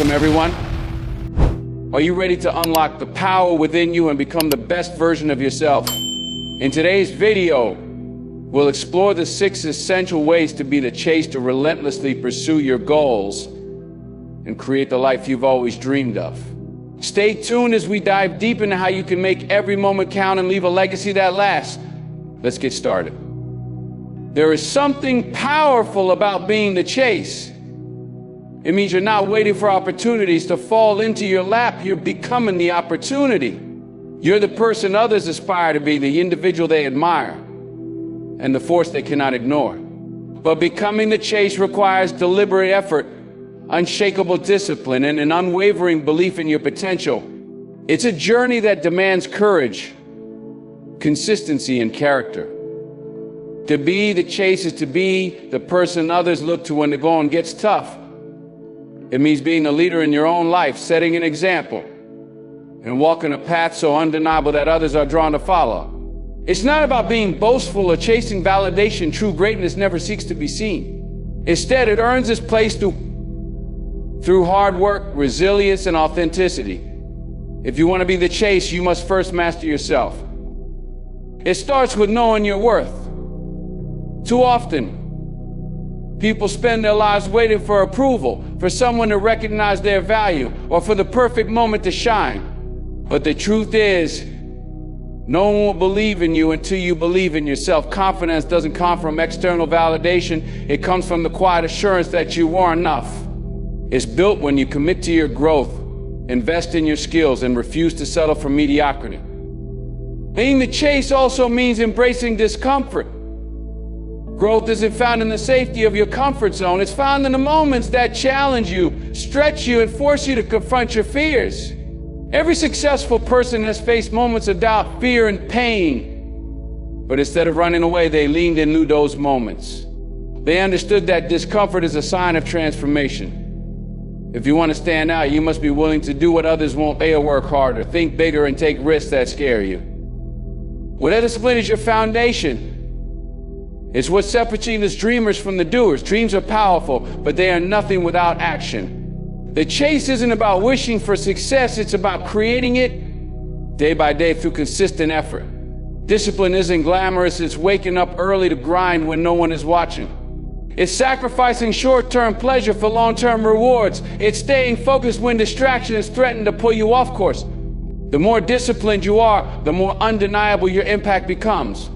Welcome, everyone. Are you ready to unlock the power within you and become the best version of yourself? In today's video, we'll explore the 6 essential ways to be the chase to relentlessly pursue your goals and create the life you've always dreamed of. Stay tuned as we dive deep into how you can make every moment count and leave a legacy that lasts. Let's get started. There is something powerful about being the chase. It means you're not waiting for opportunities to fall into your lap. You're becoming the opportunity. You're the person others aspire to be, the individual they admire, and the force they cannot ignore. But becoming the chase requires deliberate effort, unshakable discipline, and an unwavering belief in your potential. It's a journey that demands courage, consistency, and character. To be the chase is to be the person others look to when the going gets tough. It means being a leader in your own life, setting an example, and walking a path so undeniable that others are drawn to follow. It's not about being boastful or chasing validation. True greatness never seeks to be seen. Instead, it earns its place through hard work, resilience, and authenticity. If you want to be the chase, you must first master yourself. It starts with knowing your worth. Too often, people spend their lives waiting for approval, for someone to recognize their value, or for the perfect moment to shine. But the truth is, no one will believe in you until you believe in yourself. Confidence doesn't come from external validation. It comes from the quiet assurance that you are enough. It's built when you commit to your growth, invest in your skills, and refuse to settle for mediocrity. Being the chase also means embracing discomfort. Growth isn't found in the safety of your comfort zone. It's found in the moments that challenge you, stretch you, and force you to confront your fears. Every successful person has faced moments of doubt, fear, and pain. But instead of running away, they leaned into those moments. They understood that discomfort is a sign of transformation. If you want to stand out, you must be willing to do what others won't. Or work harder, think bigger, and take risks that scare you. Whatever discipline is your foundation, it's what separates dreamers from the doers. Dreams are powerful, but they are nothing without action. The chase isn't about wishing for success, it's about creating it day by day through consistent effort. Discipline isn't glamorous, it's waking up early to grind when no one is watching. It's sacrificing short-term pleasure for long-term rewards. It's staying focused when distractions threaten to pull you off course. The more disciplined you are, the more undeniable your impact becomes.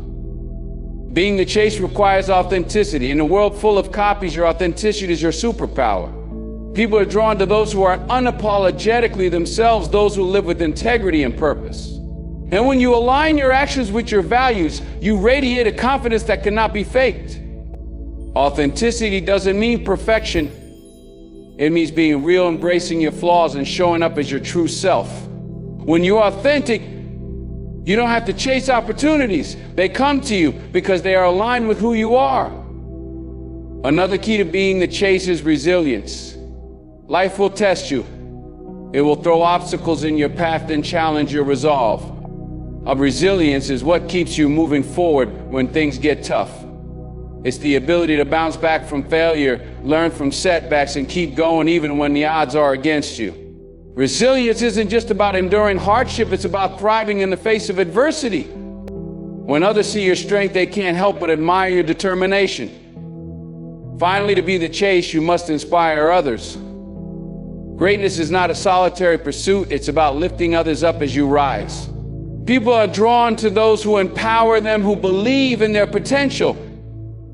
Being the chase requires authenticity. In a world full of copies, your authenticity is your superpower. People are drawn to those who are unapologetically themselves, those who live with integrity and purpose. And when you align your actions with your values, you radiate a confidence that cannot be faked. Authenticity doesn't mean perfection. It means being real, embracing your flaws, and showing up as your true self. When you're authentic, you don't have to chase opportunities. They come to you because they are aligned with who you are. Another key to being the chase is resilience. Life will test you. It will throw obstacles in your path and challenge your resolve. Resilience is what keeps you moving forward when things get tough. It's the ability to bounce back from failure, learn from setbacks, and keep going even when the odds are against you. Resilience isn't just about enduring hardship, it's about thriving in the face of adversity. When others see your strength, they can't help but admire your determination. Finally, to be the chase, you must inspire others. Greatness is not a solitary pursuit, it's about lifting others up as you rise. People are drawn to those who empower them, who believe in their potential,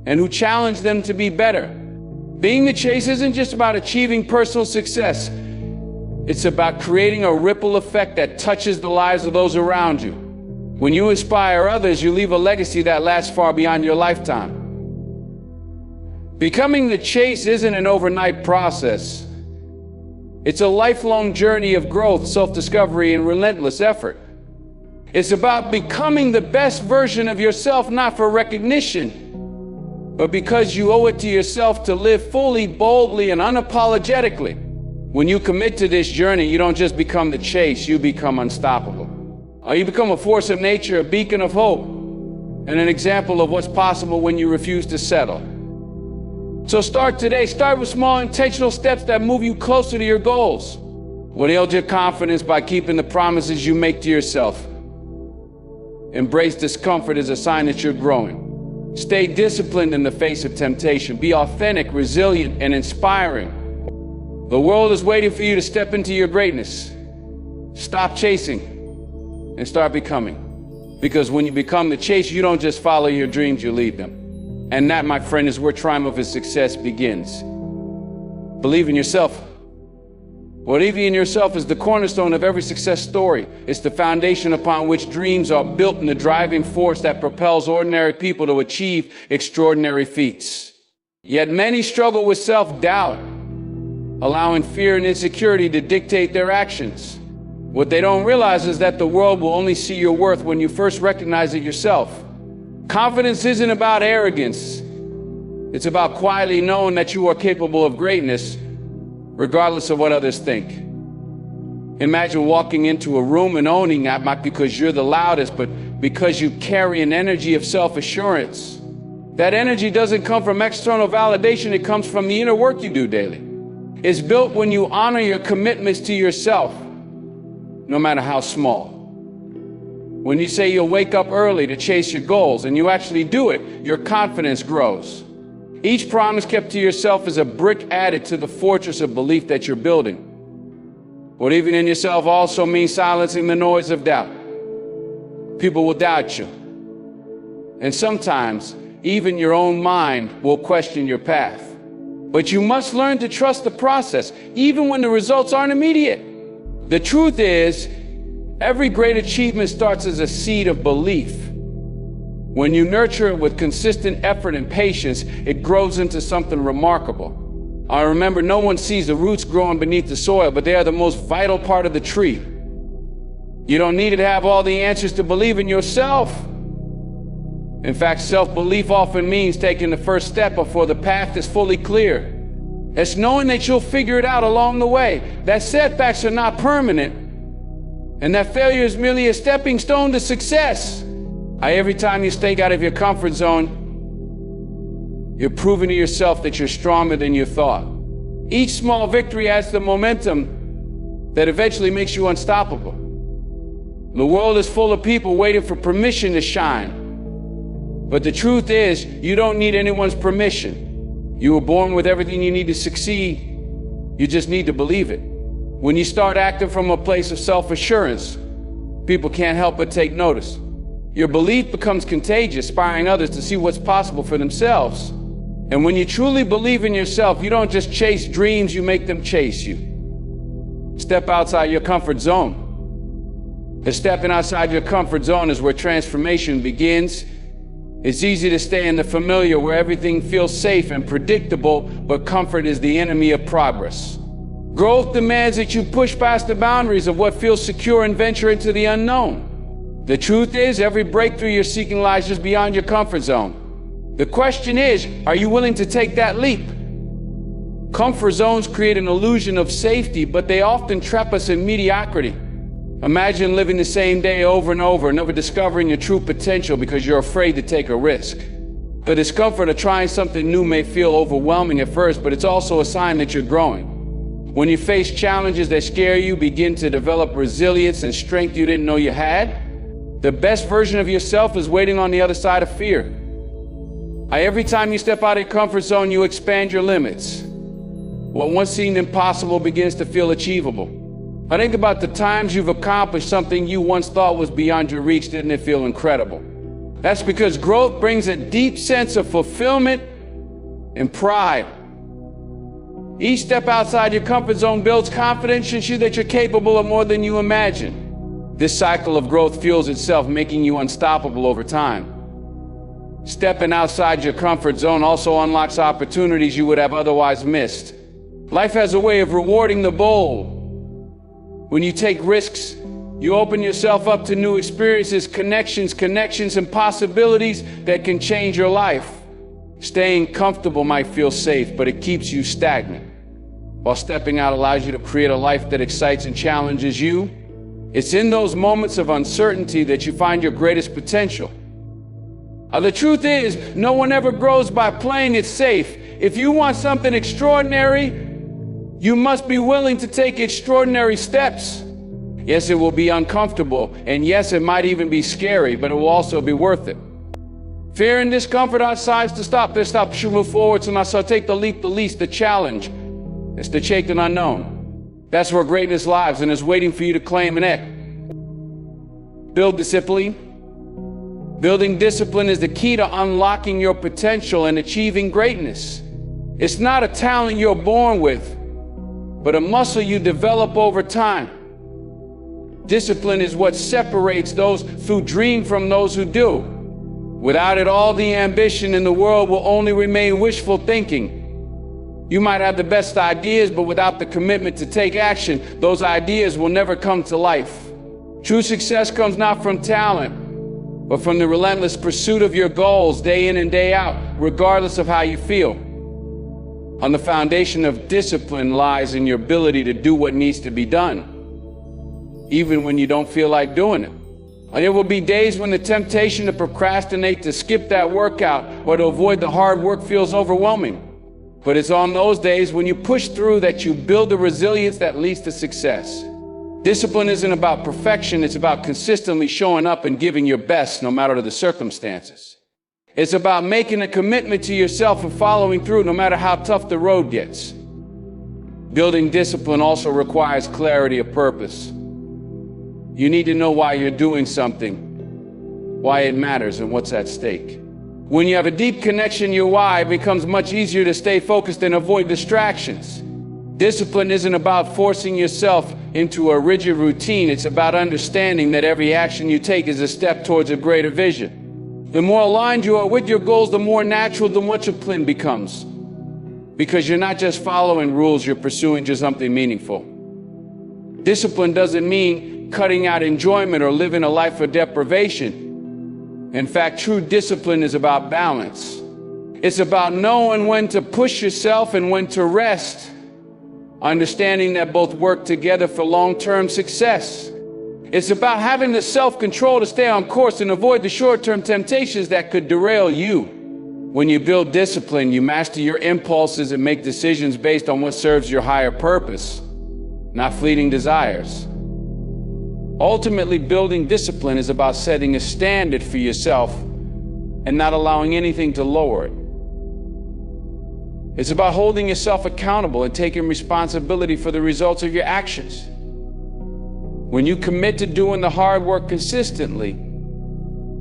and who challenge them to be better. Being the chase isn't just about achieving personal success. It's about creating a ripple effect that touches the lives of those around you. When you inspire others, you leave a legacy that lasts far beyond your lifetime. Becoming the chase isn't an overnight process. It's a lifelong journey of growth, self-discovery, and relentless effort. It's about becoming the best version of yourself, not for recognition, but because you owe it to yourself to live fully, boldly, and unapologetically. When you commit to this journey, you don't just become the chase, you become unstoppable. You become a force of nature, a beacon of hope, and an example of what's possible when you refuse to settle. So start today. Start with small intentional steps that move you closer to your goals. Build your confidence by keeping the promises you make to yourself. Embrace discomfort as a sign that you're growing. Stay disciplined in the face of temptation. Be authentic, resilient, and inspiring. The world is waiting for you to step into your greatness. Stop chasing and start becoming. Because when you become the chase, you don't just follow your dreams, you lead them. And that, my friend, is where triumph and success begins. Believe in yourself. Believing in yourself is the cornerstone of every success story. It's the foundation upon which dreams are built and the driving force that propels ordinary people to achieve extraordinary feats. Yet many struggle with self-doubt, allowing fear and insecurity to dictate their actions. What they don't realize is that the world will only see your worth when you first recognize it yourself. Confidence isn't about arrogance. It's about quietly knowing that you are capable of greatness, regardless of what others think. Imagine walking into a room and owning that, not because you're the loudest, but because you carry an energy of self-assurance. That energy doesn't come from external validation, it comes from the inner work you do daily. It's built when you honor your commitments to yourself, no matter how small. When you say you'll wake up early to chase your goals and you actually do it, your confidence grows. Each promise kept to yourself is a brick added to the fortress of belief that you're building. Believing in yourself also means silencing the noise of doubt. People will doubt you. And sometimes, even your own mind will question your path. But you must learn to trust the process, even when the results aren't immediate. The truth is, every great achievement starts as a seed of belief. When you nurture it with consistent effort and patience, it grows into something remarkable. I remember, no one sees the roots growing beneath the soil, but they are the most vital part of the tree. You don't need to have all the answers to believe in yourself. In fact, self-belief often means taking the first step before the path is fully clear. It's knowing that you'll figure it out along the way, that setbacks are not permanent, and that failure is merely a stepping stone to success. Every time you step out of your comfort zone, you're proving to yourself that you're stronger than you thought. Each small victory adds the momentum that eventually makes you unstoppable. The world is full of people waiting for permission to shine. But the truth is, you don't need anyone's permission. You were born with everything you need to succeed. You just need to believe it. When you start acting from a place of self-assurance, people can't help but take notice. Your belief becomes contagious, inspiring others to see what's possible for themselves. And when you truly believe in yourself, you don't just chase dreams, you make them chase you. Step outside your comfort zone. And stepping outside your comfort zone is where transformation begins. It's easy to stay in the familiar where everything feels safe and predictable, but comfort is the enemy of progress. Growth demands that you push past the boundaries of what feels secure and venture into the unknown. The truth is, every breakthrough you're seeking lies just beyond your comfort zone. The question is, are you willing to take that leap? Comfort zones create an illusion of safety, but they often trap us in mediocrity. Imagine living the same day over and over, never discovering your true potential because you're afraid to take a risk. The discomfort of trying something new may feel overwhelming at first, but it's also a sign that you're growing. When you face challenges that scare you, begin to develop resilience and strength you didn't know you had. The best version of yourself is waiting on the other side of fear. Every time you step out of your comfort zone, you expand your limits. What once seemed impossible begins to feel achievable. Think about the times you've accomplished something you once thought was beyond your reach. Didn't it feel incredible? That's because growth brings a deep sense of fulfillment and pride. Each step outside your comfort zone builds confidence in you that you're capable of more than you imagine. This cycle of growth fuels itself, making you unstoppable over time. Stepping outside your comfort zone also unlocks opportunities you would have otherwise missed. Life has a way of rewarding the bold. When you take risks, you open yourself up to new experiences, connections, and possibilities that can change your life. Staying comfortable might feel safe, but it keeps you stagnant. While stepping out allows you to create a life that excites and challenges you. It's in those moments of uncertainty that you find your greatest potential. The truth is, no one ever grows by playing it safe. If you want something extraordinary, you must be willing to take extraordinary steps. Yes, it will be uncomfortable, and yes, it might even be scary, but it will also be worth it. Fear and discomfort outside to stop. They stop you move forward, so now so take the leap, the least, the challenge. It's the chase and unknown. That's where greatness lies, and is waiting for you to claim and act. Build discipline. Building discipline is the key to unlocking your potential and achieving greatness. It's not a talent you're born with, but a muscle you develop over time. Discipline is what separates those who dream from those who do. Without it, all the ambition in the world will only remain wishful thinking. You might have the best ideas, but without the commitment to take action, those ideas will never come to life. True success comes not from talent, but from the relentless pursuit of your goals day in and day out, regardless of how you feel. On the foundation of discipline lies in your ability to do what needs to be done, even when you don't feel like doing it. And there will be days when the temptation to procrastinate, to skip that workout, or to avoid the hard work feels overwhelming. But it's on those days when you push through that you build the resilience that leads to success. Discipline isn't about perfection, it's about consistently showing up and giving your best no matter the circumstances. It's about making a commitment to yourself and following through no matter how tough the road gets. Building discipline also requires clarity of purpose. You need to know why you're doing something, why it matters, and what's at stake. When you have a deep connection to your why, it becomes much easier to stay focused and avoid distractions. Discipline isn't about forcing yourself into a rigid routine. It's about understanding that every action you take is a step towards a greater vision. The more aligned you are with your goals, the more natural the discipline becomes. Because you're not just following rules, you're pursuing just something meaningful. Discipline doesn't mean cutting out enjoyment or living a life of deprivation. In fact, true discipline is about balance. It's about knowing when to push yourself and when to rest. Understanding that both work together for long-term success. It's about having the self-control to stay on course and avoid the short-term temptations that could derail you. When you build discipline, you master your impulses and make decisions based on what serves your higher purpose, not fleeting desires. Ultimately, building discipline is about setting a standard for yourself and not allowing anything to lower it. It's about holding yourself accountable and taking responsibility for the results of your actions. When you commit to doing the hard work consistently,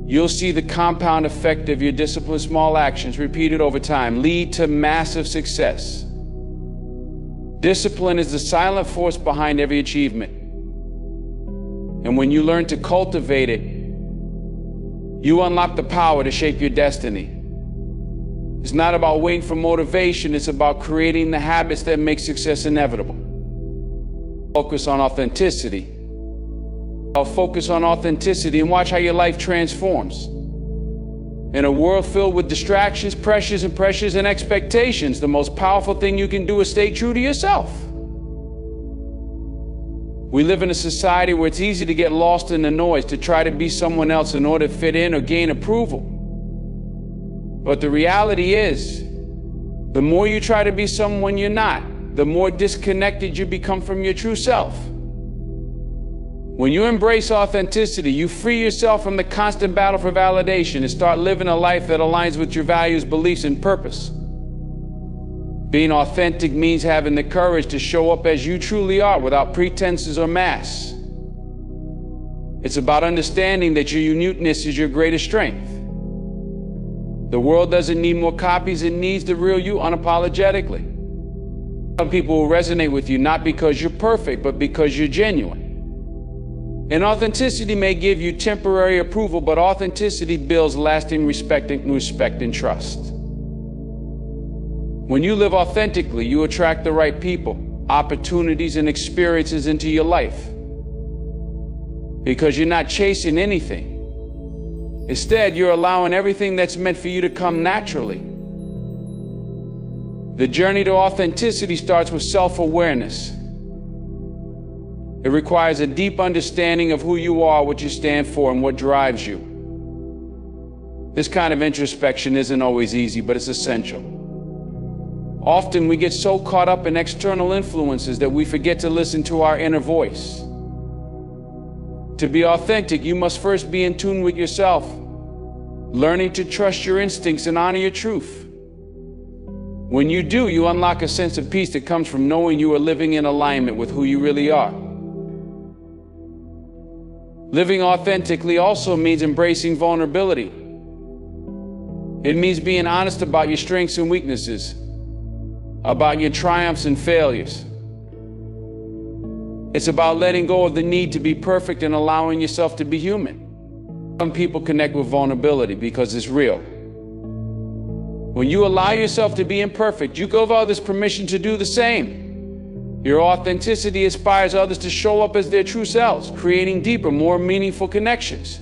you'll see the compound effect of your disciplined small actions repeated over time lead to massive success. Discipline is the silent force behind every achievement. And when you learn to cultivate it, you unlock the power to shape your destiny. It's not about waiting for motivation, it's about creating the habits that make success inevitable. Focus on authenticity. Focus on authenticity and watch how your life transforms. In a world filled with distractions, pressures and expectations, the most powerful thing you can do is stay true to yourself. We live in a society where it's easy to get lost in the noise, to try to be someone else in order to fit in or gain approval. But the reality is, the more you try to be someone you're not, the more disconnected you become from your true self. When you embrace authenticity, you free yourself from the constant battle for validation and start living a life that aligns with your values, beliefs, and purpose. Being authentic means having the courage to show up as you truly are without pretenses or masks. It's about understanding that your uniqueness is your greatest strength. The world doesn't need more copies, it needs the real you unapologetically. Some people will resonate with you not because you're perfect, but because you're genuine. And authenticity may give you temporary approval, but authenticity builds lasting respect and trust. When you live authentically, you attract the right people, opportunities, and experiences into your life. Because you're not chasing anything. Instead, you're allowing everything that's meant for you to come naturally. The journey to authenticity starts with self-awareness. It requires a deep understanding of who you are, what you stand for, and what drives you. This kind of introspection isn't always easy, but it's essential. Often we get so caught up in external influences that we forget to listen to our inner voice. To be authentic, you must first be in tune with yourself, learning to trust your instincts and honor your truth. When you do, you unlock a sense of peace that comes from knowing you are living in alignment with who you really are. Living authentically also means embracing vulnerability. It means being honest about your strengths and weaknesses, about your triumphs and failures. It's about letting go of the need to be perfect and allowing yourself to be human. Some people connect with vulnerability because it's real. When you allow yourself to be imperfect, you give others permission to do the same. Your authenticity inspires others to show up as their true selves, creating deeper, more meaningful connections.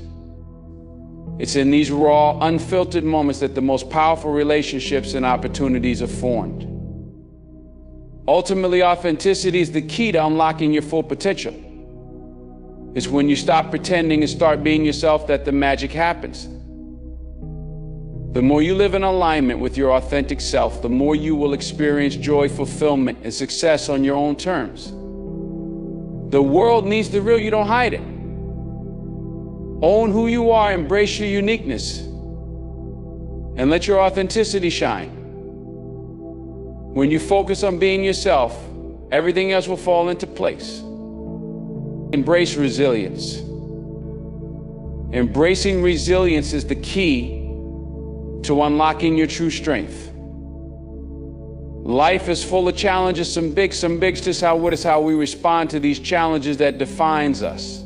It's in these raw, unfiltered moments that the most powerful relationships and opportunities are formed. Ultimately, authenticity is the key to unlocking your full potential. It's when you stop pretending and start being yourself that the magic happens. The more you live in alignment with your authentic self, the more you will experience joy, fulfillment, and success on your own terms. The world needs the real, you don't hide it. Own who you are, embrace your uniqueness, and let your authenticity shine. When you focus on being yourself, everything else will fall into place. Embrace resilience. Embracing resilience is the key to unlocking your true strength. Life is full of challenges, some big, just how we respond to these challenges that defines us.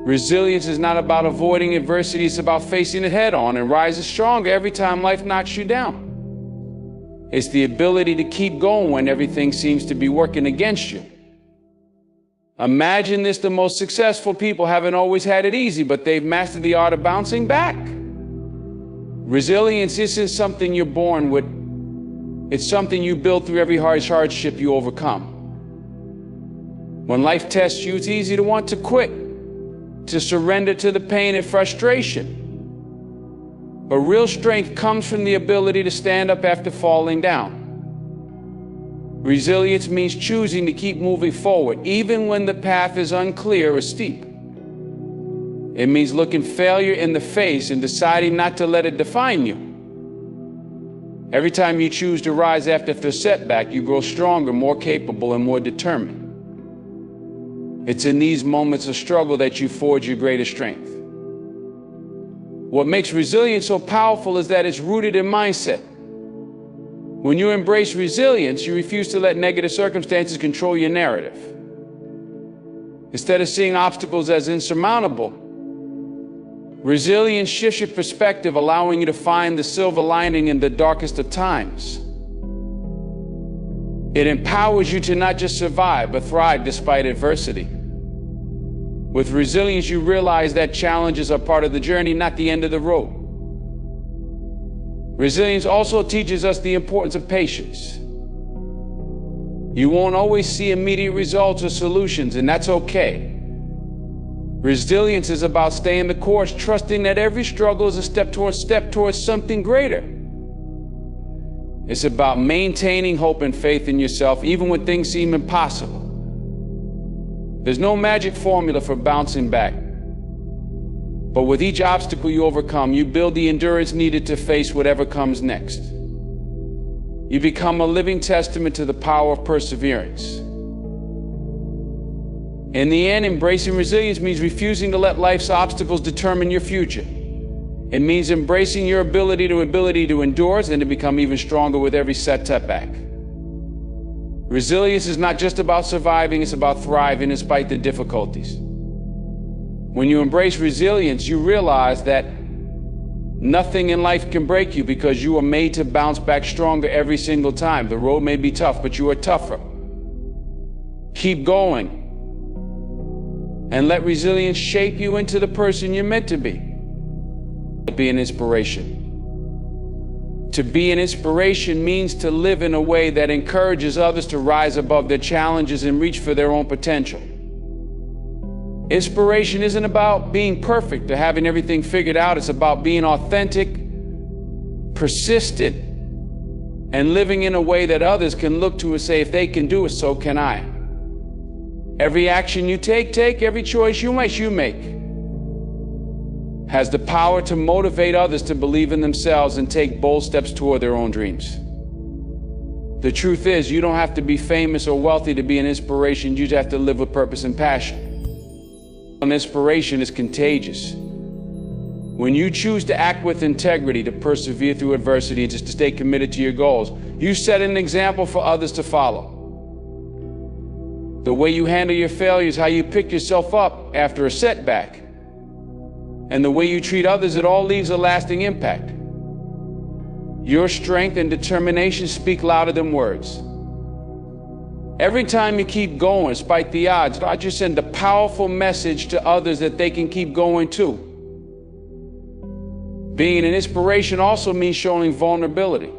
Resilience is not about avoiding adversity, it's about facing it head on and rising stronger every time life knocks you down. It's the ability to keep going when everything seems to be working against you. Imagine this: the most successful people haven't always had it easy, but they've mastered the art of bouncing back. Resilience isn't something you're born with. It's something you build through every hardship you overcome. When life tests you, it's easy to want to quit, to surrender to the pain and frustration. But real strength comes from the ability to stand up after falling down. Resilience means choosing to keep moving forward, even when the path is unclear or steep. It means looking failure in the face and deciding not to let it define you. Every time you choose to rise after a setback, you grow stronger, more capable, and more determined. It's in these moments of struggle that you forge your greatest strength. What makes resilience so powerful is that it's rooted in mindset. When you embrace resilience, you refuse to let negative circumstances control your narrative. Instead of seeing obstacles as insurmountable, resilience shifts your perspective, allowing you to find the silver lining in the darkest of times. It empowers you to not just survive, but thrive despite adversity. With resilience, you realize that challenges are part of the journey, not the end of the road. Resilience also teaches us the importance of patience. You won't always see immediate results or solutions, and that's okay. Resilience is about staying the course, trusting that every struggle is a step towards something greater. It's about maintaining hope and faith in yourself, even when things seem impossible. There's no magic formula for bouncing back. But with each obstacle you overcome, you build the endurance needed to face whatever comes next. You become a living testament to the power of perseverance. In the end, embracing resilience means refusing to let life's obstacles determine your future. It means embracing your ability to endure and to become even stronger with every setback. Resilience is not just about surviving, it's about thriving despite the difficulties. When you embrace resilience, you realize that nothing in life can break you because you are made to bounce back stronger every single time. The road may be tough, but you are tougher. Keep going and let resilience shape you into the person you're meant to be. Be an inspiration. To be an inspiration means to live in a way that encourages others to rise above their challenges and reach for their own potential. Inspiration isn't about being perfect or having everything figured out. It's about being authentic, persistent, and living in a way that others can look to and say, if they can do it, so can I. Every action you take, every choice you make, has the power to motivate others to believe in themselves and take bold steps toward their own dreams. The truth is, you don't have to be famous or wealthy to be an inspiration. You just have to live with purpose and passion. And inspiration is contagious. When you choose to act with integrity, to persevere through adversity, and just to stay committed to your goals, you set an example for others to follow. The way you handle your failures, how you pick yourself up after a setback, and the way you treat others, it all leaves a lasting impact. Your strength and determination speak louder than words. Every time you keep going, despite the odds, God just send a powerful message to others that they can keep going too. Being an inspiration also means showing vulnerability.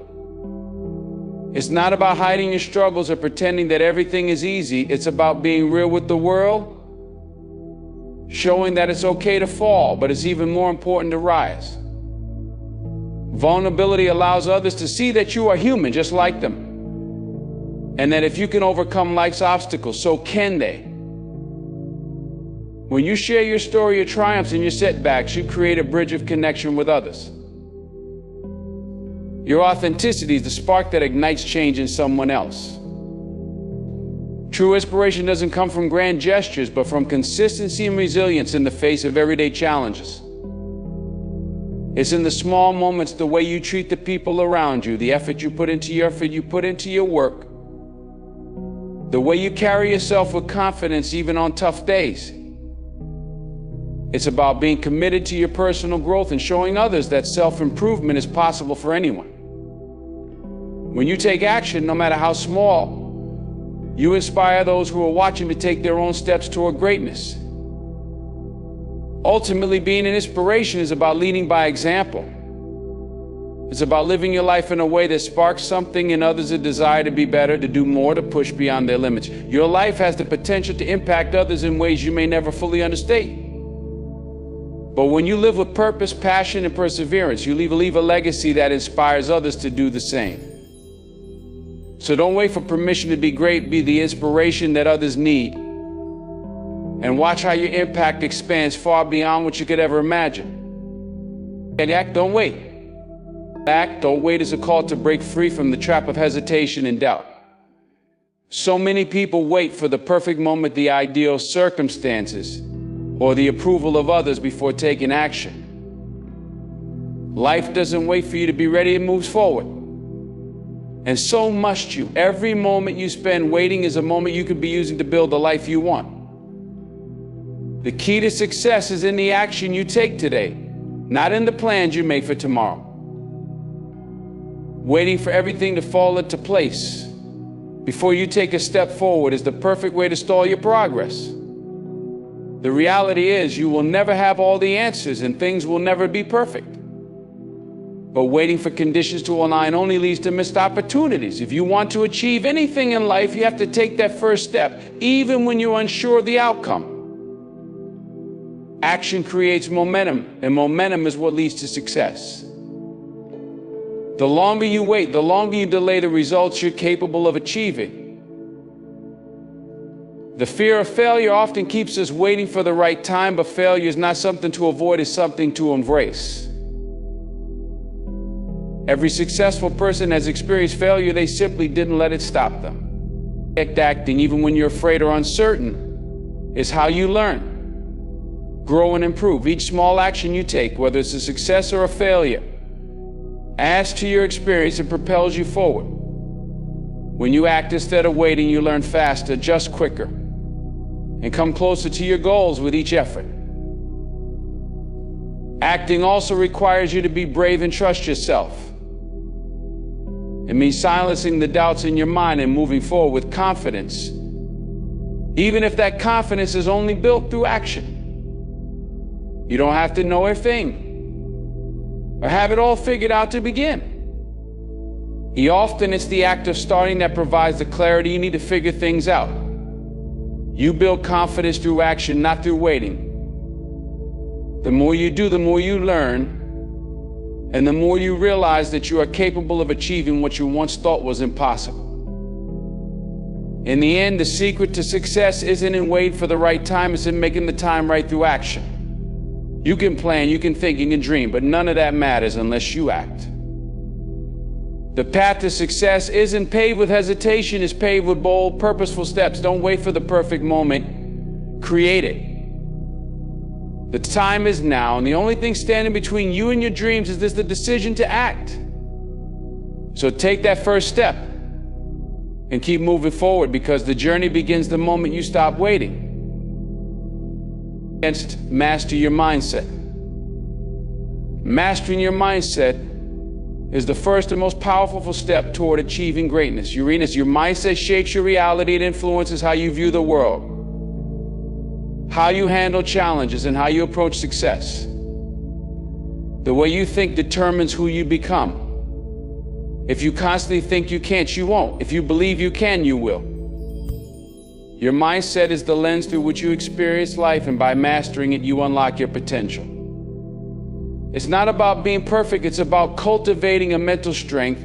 It's not about hiding your struggles or pretending that everything is easy. It's about being real with the world, showing that it's okay to fall, but it's even more important to rise. Vulnerability allows others to see that you are human just like them, and that if you can overcome life's obstacles, so can they. When you share your story, your triumphs, and your setbacks, you create a bridge of connection with others. Your authenticity is the spark that ignites change in someone else. True inspiration doesn't come from grand gestures, but from consistency and resilience in the face of everyday challenges. It's in the small moments, the way you treat the people around you, the effort you put into your work, the way you carry yourself with confidence even on tough days. It's about being committed to your personal growth and showing others that self-improvement is possible for anyone. When you take action, no matter how small, you inspire those who are watching to take their own steps toward greatness. Ultimately, being an inspiration is about leading by example. It's about living your life in a way that sparks something in others, a desire to be better, to do more, to push beyond their limits. Your life has the potential to impact others in ways you may never fully understand. But when you live with purpose, passion, and perseverance, you leave a legacy that inspires others to do the same. So don't wait for permission to be great. Be the inspiration that others need. And watch how your impact expands far beyond what you could ever imagine. And act, don't wait. Act, don't wait is a call to break free from the trap of hesitation and doubt. So many people wait for the perfect moment, the ideal circumstances, or the approval of others before taking action. Life doesn't wait for you to be ready, it moves forward. And so must you. Every moment you spend waiting is a moment you could be using to build the life you want. The key to success is in the action you take today, not in the plans you make for tomorrow. Waiting for everything to fall into place before you take a step forward is the perfect way to stall your progress. The reality is you will never have all the answers and things will never be perfect. But waiting for conditions to align only leads to missed opportunities. If you want to achieve anything in life, you have to take that first step, even when you're unsure of the outcome. Action creates momentum, and momentum is what leads to success. The longer you wait, the longer you delay the results you're capable of achieving. The fear of failure often keeps us waiting for the right time, but failure is not something to avoid, it's something to embrace. Every successful person has experienced failure, they simply didn't let it stop them. Acting, even when you're afraid or uncertain, is how you learn, grow, and improve. Each small action you take, whether it's a success or a failure, adds to your experience and propels you forward. When you act instead of waiting, you learn faster, adjust quicker, and come closer to your goals with each effort. Acting also requires you to be brave and trust yourself. It means silencing the doubts in your mind and moving forward with confidence, even if that confidence is only built through action. You don't have to know everything or have it all figured out to begin. Often it's the act of starting that provides the clarity you need to figure things out. You build confidence through action, not through waiting. The more you do, the more you learn, and the more you realize that you are capable of achieving what you once thought was impossible. In the end, the secret to success isn't in waiting for the right time, it's in making the time right through action. You can plan, you can think, you can dream, but none of that matters unless you act. The path to success isn't paved with hesitation, it's paved with bold, purposeful steps. Don't wait for the perfect moment, create it. The time is now, and the only thing standing between you and your dreams is the decision to act. So take that first step and keep moving forward, because the journey begins the moment you stop waiting. Master your mindset. Mastering your mindset is the first and most powerful step toward achieving greatness. Your mindset shapes your reality. It influences how you view the world, how you handle challenges, and how you approach success. The way you think determines who you become. If you constantly think you can't, you won't. If you believe you can, you will. Your mindset is the lens through which you experience life, and by mastering it, you unlock your potential. It's not about being perfect, it's about cultivating a mental strength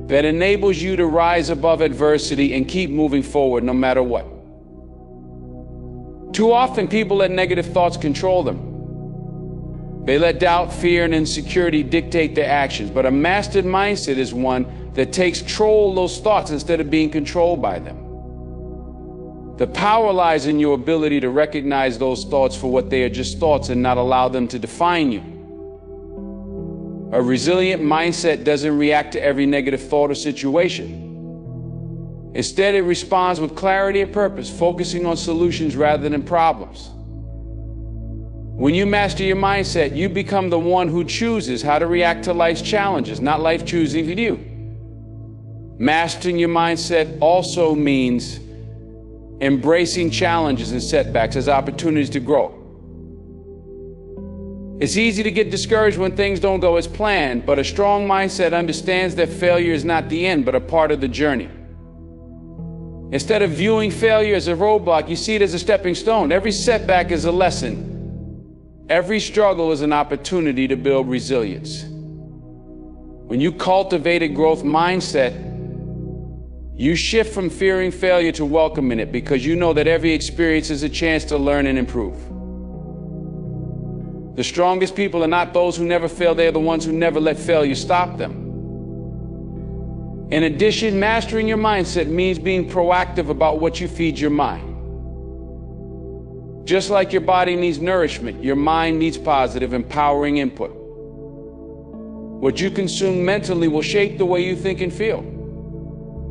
that enables you to rise above adversity and keep moving forward no matter what. Too often, people let negative thoughts control them. They let doubt, fear, and insecurity dictate their actions, but a mastered mindset is one that takes control of those thoughts instead of being controlled by them. The power lies in your ability to recognize those thoughts for what they are, just thoughts, and not allow them to define you. A resilient mindset doesn't react to every negative thought or situation. Instead, it responds with clarity and purpose, focusing on solutions rather than problems. When you master your mindset, you become the one who chooses how to react to life's challenges, not life choosing you. Mastering your mindset also means embracing challenges and setbacks as opportunities to grow. It's easy to get discouraged when things don't go as planned, but a strong mindset understands that failure is not the end, but a part of the journey. Instead of viewing failure as a roadblock, you see it as a stepping stone. Every setback is a lesson. Every struggle is an opportunity to build resilience. When you cultivate a growth mindset, you shift from fearing failure to welcoming it, because you know that every experience is a chance to learn and improve. The strongest people are not those who never fail, they are the ones who never let failure stop them. In addition, mastering your mindset means being proactive about what you feed your mind. Just like your body needs nourishment, your mind needs positive, empowering input. What you consume mentally will shape the way you think and feel.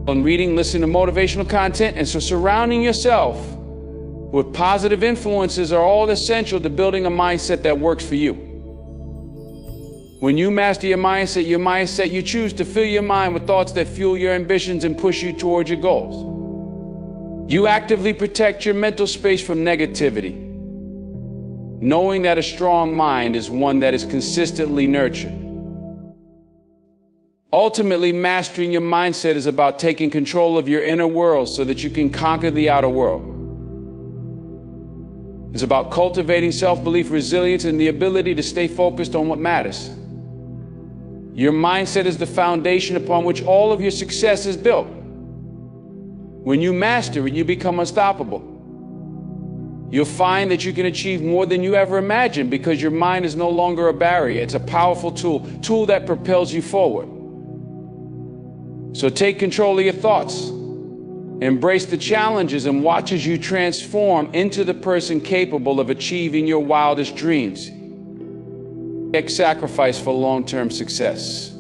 On reading, listening to motivational content, and so surrounding yourself with positive influences are all essential to building a mindset that works for you. When you master your mindset, you choose to fill your mind with thoughts that fuel your ambitions and push you towards your goals. You actively protect your mental space from negativity, knowing that a strong mind is one that is consistently nurtured. Ultimately, mastering your mindset is about taking control of your inner world so that you can conquer the outer world. It's about cultivating self-belief, resilience, and the ability to stay focused on what matters. Your mindset is the foundation upon which all of your success is built. When you master it, you become unstoppable. You'll find that you can achieve more than you ever imagined, because your mind is no longer a barrier. It's a powerful tool that propels you forward. So take control of your thoughts. Embrace the challenges and watch as you transform into the person capable of achieving your wildest dreams. Sacrifice for long-term success.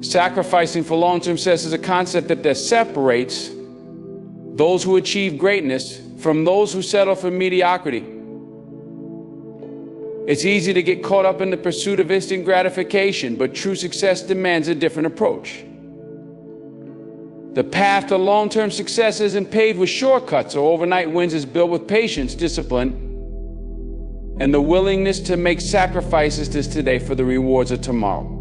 Sacrificing for long-term success is a concept that separates those who achieve greatness from those who settle for mediocrity. It's easy to get caught up in the pursuit of instant gratification, but true success demands a different approach. The path to long-term success isn't paved with shortcuts or overnight wins. It's built with patience, discipline, and the willingness to make sacrifices today for the rewards of tomorrow.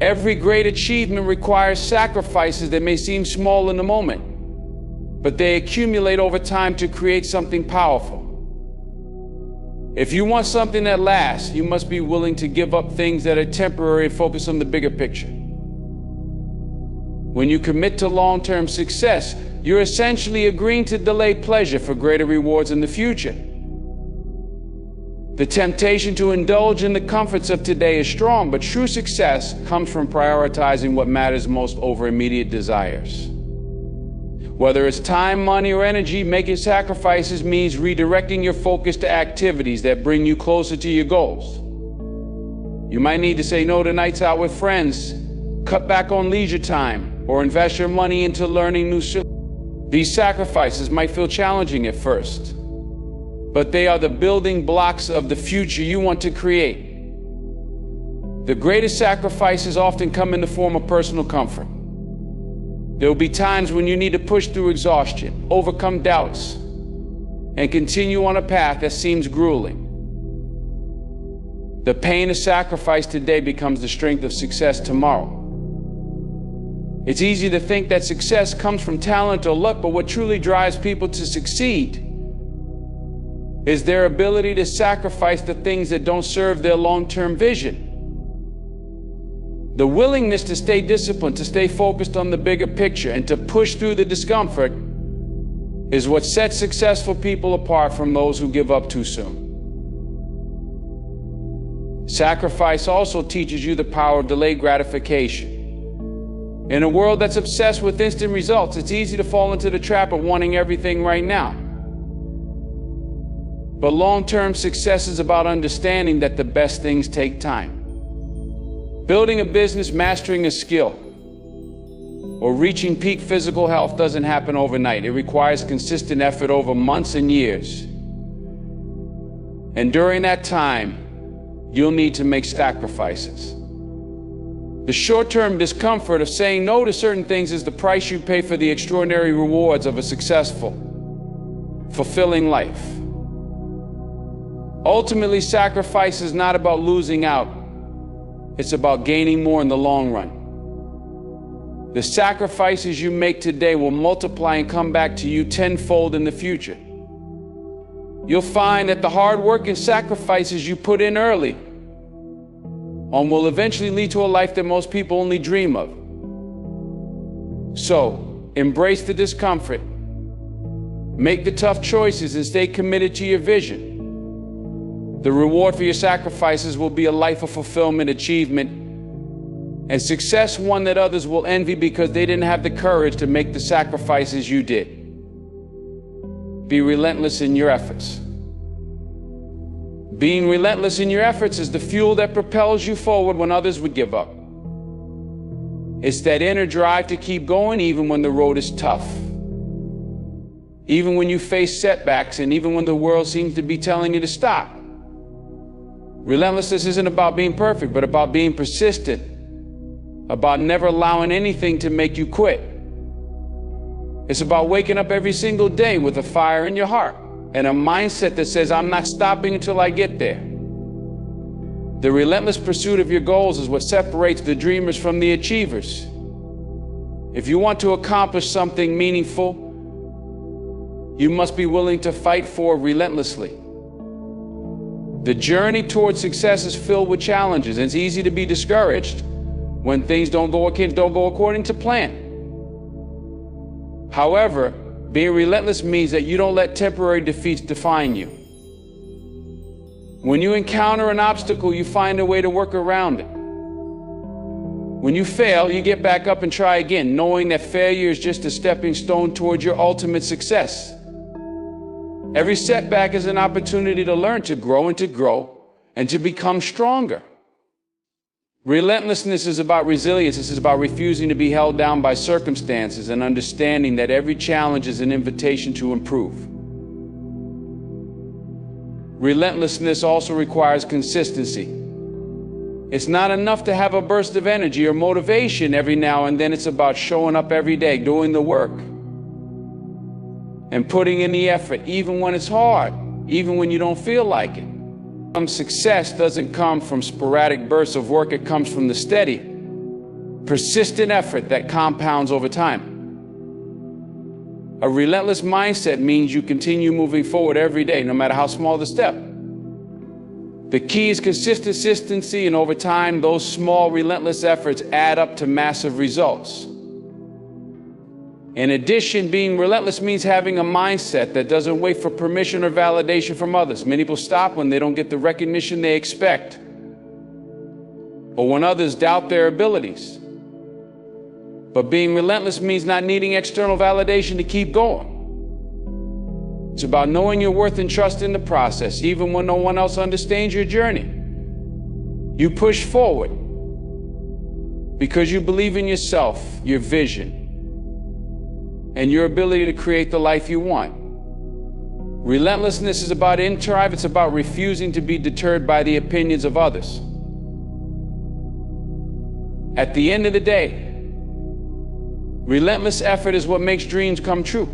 Every great achievement requires sacrifices that may seem small in the moment, but they accumulate over time to create something powerful. If you want something that lasts, you must be willing to give up things that are temporary and focus on the bigger picture. When you commit to long-term success, you're essentially agreeing to delay pleasure for greater rewards in the future. The temptation to indulge in the comforts of today is strong, but true success comes from prioritizing what matters most over immediate desires. Whether it's time, money, or energy, making sacrifices means redirecting your focus to activities that bring you closer to your goals. You might need to say no to nights out with friends, cut back on leisure time, or invest your money into learning new skills. These sacrifices might feel challenging at first, but they are the building blocks of the future you want to create. The greatest sacrifices often come in the form of personal comfort. There will be times when you need to push through exhaustion, overcome doubts, and continue on a path that seems grueling. The pain of sacrifice today becomes the strength of success tomorrow. It's easy to think that success comes from talent or luck, but what truly drives people to succeed is their ability to sacrifice the things that don't serve their long-term vision. The willingness to stay disciplined, to stay focused on the bigger picture, and to push through the discomfort is what sets successful people apart from those who give up too soon. Sacrifice also teaches you the power of delayed gratification. In a world that's obsessed with instant results, it's easy to fall into the trap of wanting everything right now. But long-term success is about understanding that the best things take time. Building a business, mastering a skill, or reaching peak physical health doesn't happen overnight. It requires consistent effort over months and years. And during that time, you'll need to make sacrifices. The short-term discomfort of saying no to certain things is the price you pay for the extraordinary rewards of a successful, fulfilling life. Ultimately, sacrifice is not about losing out. It's about gaining more in the long run. The sacrifices you make today will multiply and come back to you tenfold in the future. You'll find that the hard work and sacrifices you put in early on will eventually lead to a life that most people only dream of. So, embrace the discomfort, make the tough choices, and stay committed to your vision. The reward for your sacrifices will be a life of fulfillment, achievement, and success, one that others will envy because they didn't have the courage to make the sacrifices you did. Be relentless in your efforts. Being relentless in your efforts is the fuel that propels you forward when others would give up. It's that inner drive to keep going even when the road is tough. Even when you face setbacks and even when the world seems to be telling you to stop. Relentlessness isn't about being perfect, but about being persistent, about never allowing anything to make you quit. It's about waking up every single day with a fire in your heart and a mindset that says, I'm not stopping until I get there. The relentless pursuit of your goals is what separates the dreamers from the achievers. If you want to accomplish something meaningful, you must be willing to fight for relentlessly. The journey towards success is filled with challenges, and it's easy to be discouraged when things don't go according to plan. However, being relentless means that you don't let temporary defeats define you. When you encounter an obstacle, you find a way to work around it. When you fail, you get back up and try again, knowing that failure is just a stepping stone towards your ultimate success. Every setback is an opportunity to learn, to grow, and to become stronger. Relentlessness is about resilience. This is about refusing to be held down by circumstances and understanding that every challenge is an invitation to improve. Relentlessness also requires consistency. It's not enough to have a burst of energy or motivation every now and then. It's about showing up every day, doing the work, and putting in the effort, even when it's hard, even when you don't feel like it. Success doesn't come from sporadic bursts of work. It comes from the steady, persistent effort that compounds over time. A relentless mindset means you continue moving forward every day, no matter how small the step. The key is consistency, and over time, those small, relentless efforts add up to massive results. In addition, being relentless means having a mindset that doesn't wait for permission or validation from others. Many people stop when they don't get the recognition they expect, or when others doubt their abilities. But being relentless means not needing external validation to keep going. It's about knowing your worth and trusting the process, even when no one else understands your journey. You push forward because you believe in yourself, your vision, and your ability to create the life you want. Relentlessness is about inner drive. It's about refusing to be deterred by the opinions of others. At the end of the day, relentless effort is what makes dreams come true.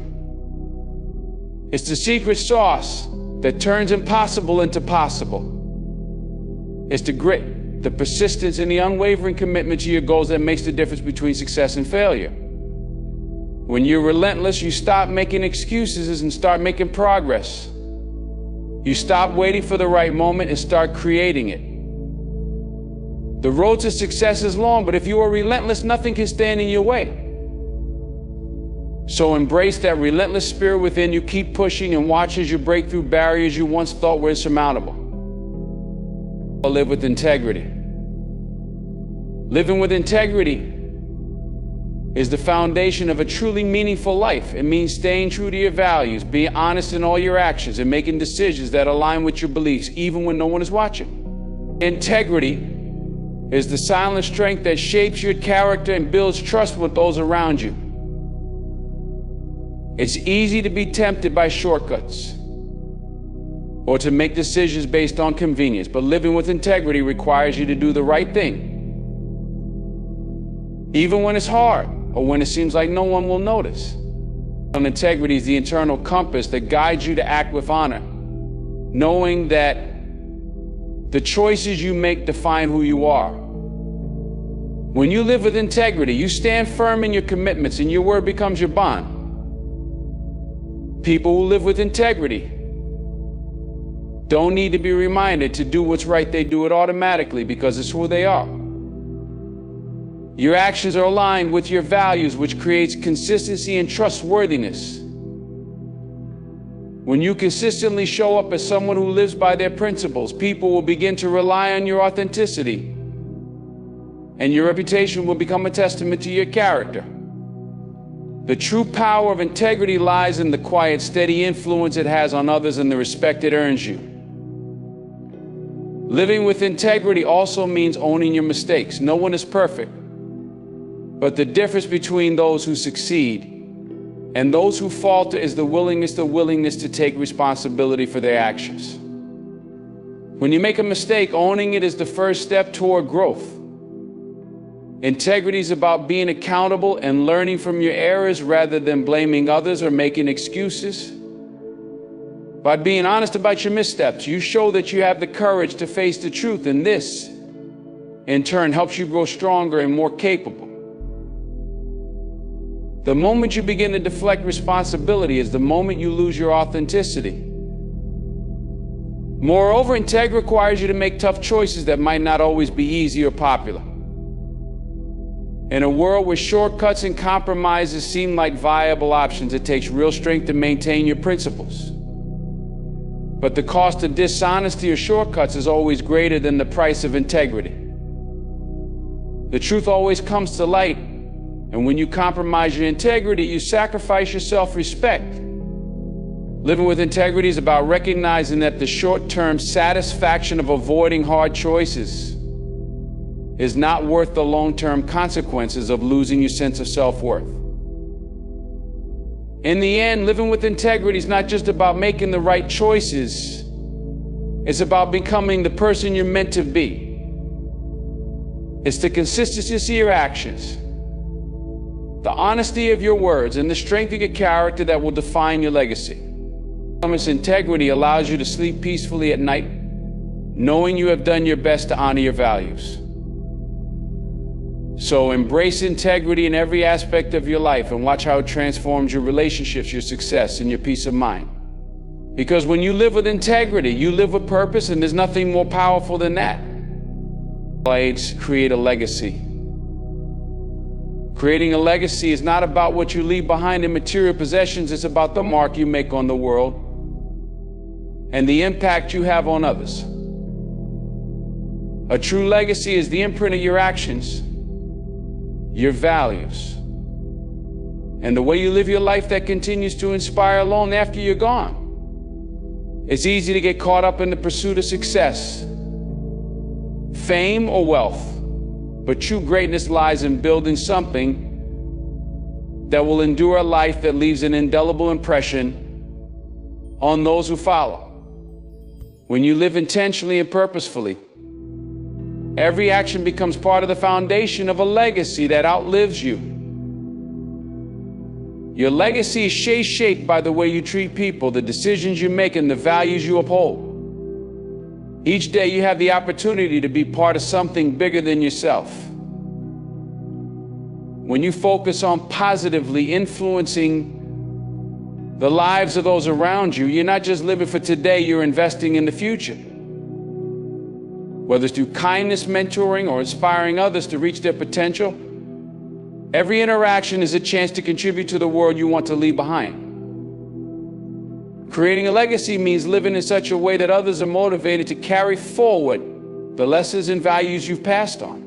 It's the secret sauce that turns impossible into possible. It's the grit, the persistence, and the unwavering commitment to your goals that makes the difference between success and failure. When you're relentless, you stop making excuses and start making progress. You stop waiting for the right moment and start creating it. The road to success is long, but if you are relentless, nothing can stand in your way. So embrace that relentless spirit within you. Keep pushing and watch as you break through barriers you once thought were insurmountable. Live with integrity. Living with integrity is the foundation of a truly meaningful life. It means staying true to your values, being honest in all your actions, and making decisions that align with your beliefs, even when no one is watching. Integrity is the silent strength that shapes your character and builds trust with those around you. It's easy to be tempted by shortcuts or to make decisions based on convenience, but living with integrity requires you to do the right thing, even when it's hard or when it seems like no one will notice. Integrity is the internal compass that guides you to act with honor, knowing that the choices you make define who you are. When you live with integrity, you stand firm in your commitments and your word becomes your bond. People who live with integrity don't need to be reminded to do what's right. They do it automatically because it's who they are. Your actions are aligned with your values, which creates consistency and trustworthiness. When you consistently show up as someone who lives by their principles, people will begin to rely on your authenticity, and your reputation will become a testament to your character. The true power of integrity lies in the quiet, steady influence it has on others and the respect it earns you. Living with integrity also means owning your mistakes. No one is perfect, but the difference between those who succeed and those who falter is the willingness to take responsibility for their actions. When you make a mistake, owning it is the first step toward growth. Integrity is about being accountable and learning from your errors rather than blaming others or making excuses. By being honest about your missteps, you show that you have the courage to face the truth, and this, in turn, helps you grow stronger and more capable. The moment you begin to deflect responsibility is the moment you lose your authenticity. Moreover, integrity requires you to make tough choices that might not always be easy or popular. In a world where shortcuts and compromises seem like viable options, it takes real strength to maintain your principles. But the cost of dishonesty or shortcuts is always greater than the price of integrity. The truth always comes to light, and when you compromise your integrity, you sacrifice your self-respect. Living with integrity is about recognizing that the short-term satisfaction of avoiding hard choices is not worth the long-term consequences of losing your sense of self-worth. In the end, living with integrity is not just about making the right choices. It's about becoming the person you're meant to be. It's the consistency of your actions, the honesty of your words, and the strength of your character that will define your legacy. This integrity allows you to sleep peacefully at night, knowing you have done your best to honor your values. So embrace integrity in every aspect of your life and watch how it transforms your relationships, your success, and your peace of mind. Because when you live with integrity, you live with purpose, and there's nothing more powerful than that. Create a legacy. Creating a legacy is not about what you leave behind in material possessions, it's about the mark you make on the world and the impact you have on others. A true legacy is the imprint of your actions, your values, and the way you live your life that continues to inspire long after you're gone. It's easy to get caught up in the pursuit of success, fame, or wealth. But true greatness lies in building something that will endure a life that leaves an indelible impression on those who follow. When you live intentionally and purposefully, every action becomes part of the foundation of a legacy that outlives you. Your legacy is shaped by the way you treat people, the decisions you make, and the values you uphold. Each day you have the opportunity to be part of something bigger than yourself. When you focus on positively influencing the lives of those around you, you're not just living for today, you're investing in the future. Whether it's through kindness, mentoring, or inspiring others to reach their potential, every interaction is a chance to contribute to the world you want to leave behind. Creating a legacy means living in such a way that others are motivated to carry forward the lessons and values you've passed on.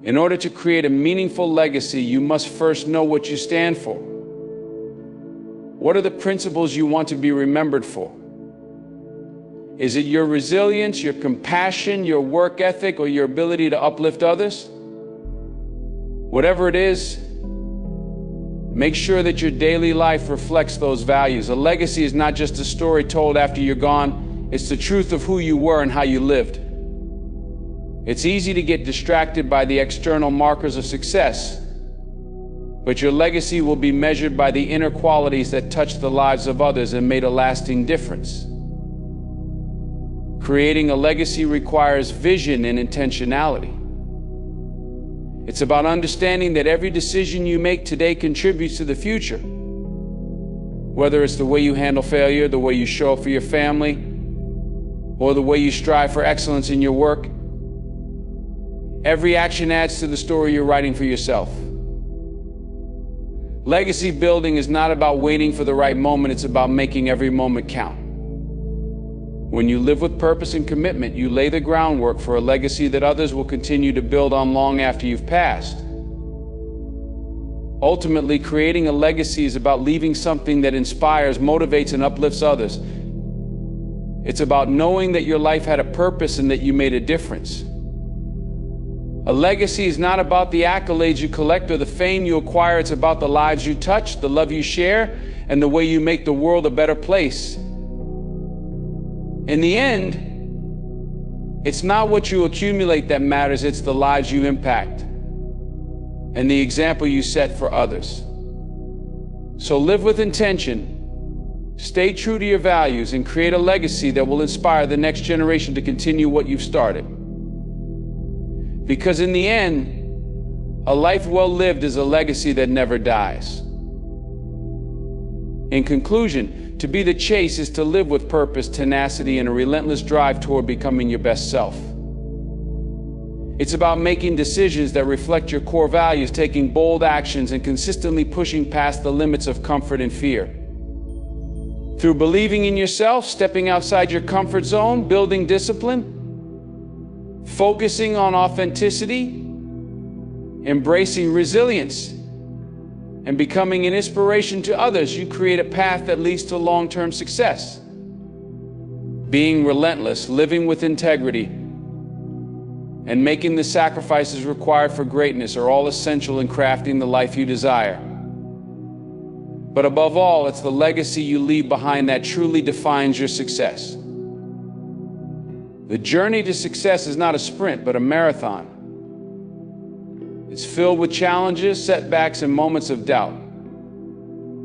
In order to create a meaningful legacy, you must first know what you stand for. What are the principles you want to be remembered for? Is it your resilience, your compassion, your work ethic, or your ability to uplift others? Whatever it is, make sure that your daily life reflects those values. A legacy is not just a story told after you're gone, it's the truth of who you were and how you lived. It's easy to get distracted by the external markers of success, but your legacy will be measured by the inner qualities that touched the lives of others and made a lasting difference. Creating a legacy requires vision and intentionality. It's about understanding that every decision you make today contributes to the future. Whether it's the way you handle failure, the way you show up for your family, or the way you strive for excellence in your work, every action adds to the story you're writing for yourself. Legacy building is not about waiting for the right moment, it's about making every moment count. When you live with purpose and commitment, you lay the groundwork for a legacy that others will continue to build on long after you've passed. Ultimately, creating a legacy is about leaving something that inspires, motivates, and uplifts others. It's about knowing that your life had a purpose and that you made a difference. A legacy is not about the accolades you collect or the fame you acquire. It's about the lives you touch, the love you share, and the way you make the world a better place. In the end, it's not what you accumulate that matters, it's the lives you impact and the example you set for others. So live with intention, stay true to your values, and create a legacy that will inspire the next generation to continue what you've started. Because in the end, a life well lived is a legacy that never dies. In conclusion, to be the chase is to live with purpose, tenacity, and a relentless drive toward becoming your best self. It's about making decisions that reflect your core values, taking bold actions, and consistently pushing past the limits of comfort and fear. Through believing in yourself, stepping outside your comfort zone, building discipline, focusing on authenticity, embracing resilience, and becoming an inspiration to others, you create a path that leads to long-term success. Being relentless, living with integrity, and making the sacrifices required for greatness are all essential in crafting the life you desire. But above all, it's the legacy you leave behind that truly defines your success. The journey to success is not a sprint, but a marathon. It's filled with challenges, setbacks, and moments of doubt.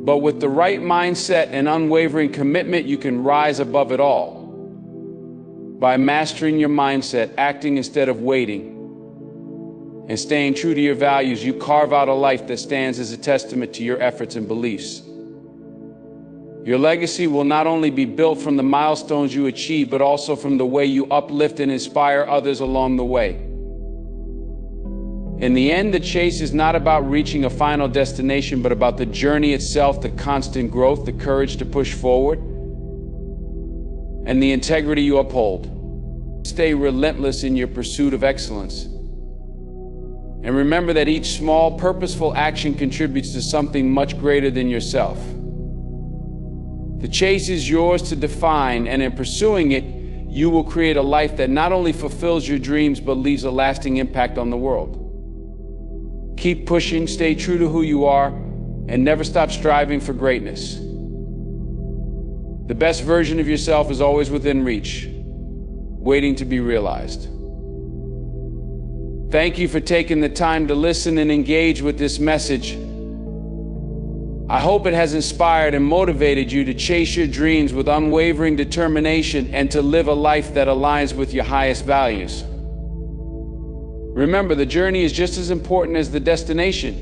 But with the right mindset and unwavering commitment, you can rise above it all. By mastering your mindset, acting instead of waiting, and staying true to your values, you carve out a life that stands as a testament to your efforts and beliefs. Your legacy will not only be built from the milestones you achieve, but also from the way you uplift and inspire others along the way. In the end, the chase is not about reaching a final destination, but about the journey itself, the constant growth, the courage to push forward, and the integrity you uphold. Stay relentless in your pursuit of excellence. And remember that each small, purposeful action contributes to something much greater than yourself. The chase is yours to define, and in pursuing it, you will create a life that not only fulfills your dreams, but leaves a lasting impact on the world. Keep pushing, stay true to who you are, and never stop striving for greatness. The best version of yourself is always within reach, waiting to be realized. Thank you for taking the time to listen and engage with this message. I hope it has inspired and motivated you to chase your dreams with unwavering determination and to live a life that aligns with your highest values. Remember, the journey is just as important as the destination.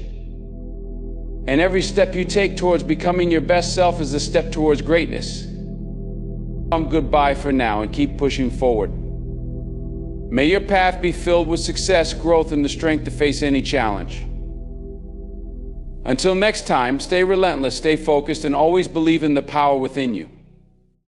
And every step you take towards becoming your best self is a step towards greatness. Goodbye for now and keep pushing forward. May your path be filled with success, growth, and the strength to face any challenge. Until next time, stay relentless, stay focused, and always believe in the power within you.